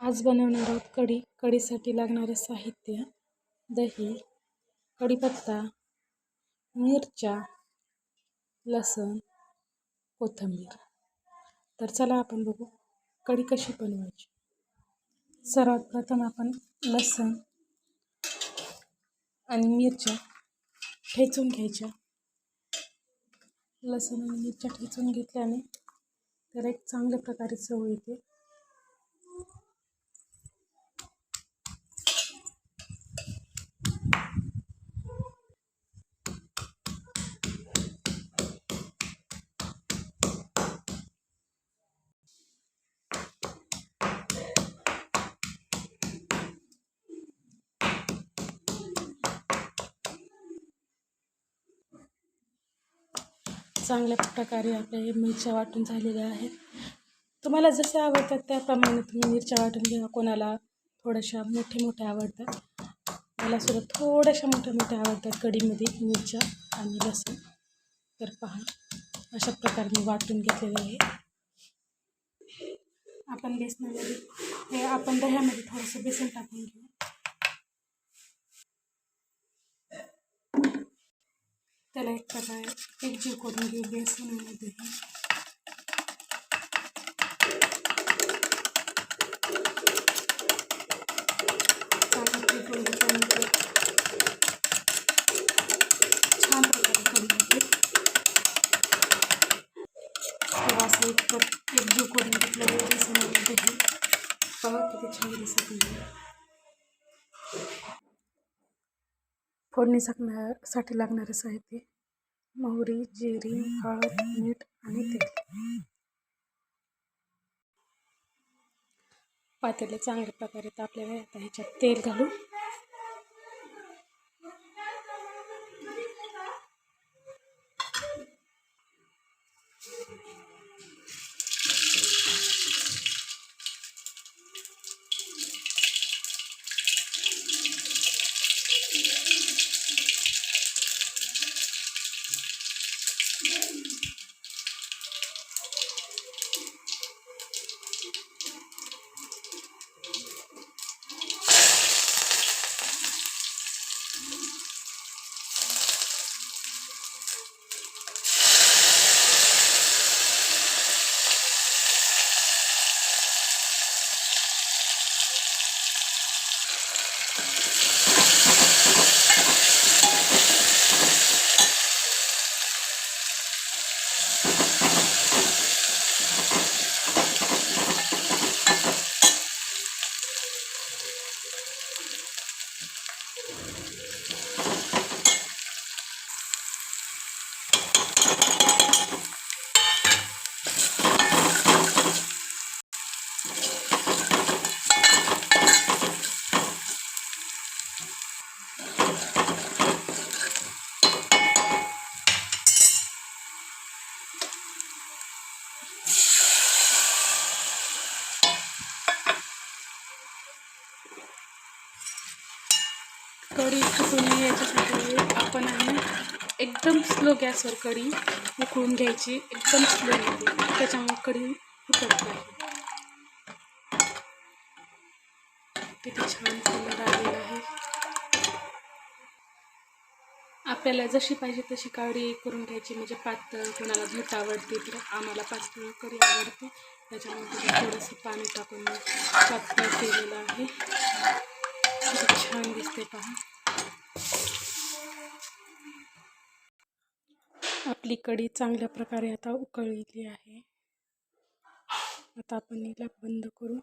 आज बनवणार आहोत कढी. कढीसाठी लागणारे साहित्य: दही, कढीपत्ता, मिरच्या, लसूण, कोथिंबीर. तर चला आपण बघू कढी कशी बनवायची. सर्वात प्रथम आपण लसूण आणि मिरच्या ठेचून घ्यायच्या. लसूण आणि मिरच्या ठेचून घेतल्याने त्याला एक चांगल्या प्रकारे चव येते. चांगल्या प्रकारे आपल्या मिरच्या वाटून झालेल्या आहेत. तुम्हाला जसे आवडतात त्याप्रमाणे तुम्ही मिरच्या वाटून घ्या. कोणाला थोड्याशा मोठे आवडतात, मला सुद्धा थोड्याशा मोठ्या आवडतात कढीमध्ये मिरच्या आणि लसूण. तर पहा, अशा प्रकारे मी वाटून घेतलेले आहे. आपण दह्यामध्ये थोडंसं बेसन टाकून घेऊ. त्याला एक प्रकारे एकजीव करून घेऊ बेसन आणि दही. छान प्रकारे करून घेते. तेव्हा असं एकजीव करून घेतलेलं बेसन आणि दही. बघा किती छान दिसत आहे. फोडणीसाठी लागणारे साहित्य: मोहरी, जिरे, हळद, मीठ आणि तेल. पातेले चांगल्या प्रकारे तापलेले आहे. आता ह्याच्यात तेल घालू. कढी फुटू नये याच्यासाठी आपण एकदम स्लो गॅसवर कढी उकळून घ्यायची. एकदम स्लो मध्ये, त्याच्यामुळे कढी फुटत नाही. किती छान कलर आलेला आहे. आपल्याला जशी पाहिजे तशी कढी करून घ्यायची. म्हणजे पातळ, कोणाला घट्ट आवडते, तर आम्हाला पातळ कढी आवडते. त्याच्यामुळे थोडंसं पाणी टाकून पातळ केलेलं आहे. किती छान दिसते पहा. आपली कढी चांगल्या प्रकारे आता उकळलेली आहे. आता आपण हिला बंद करू.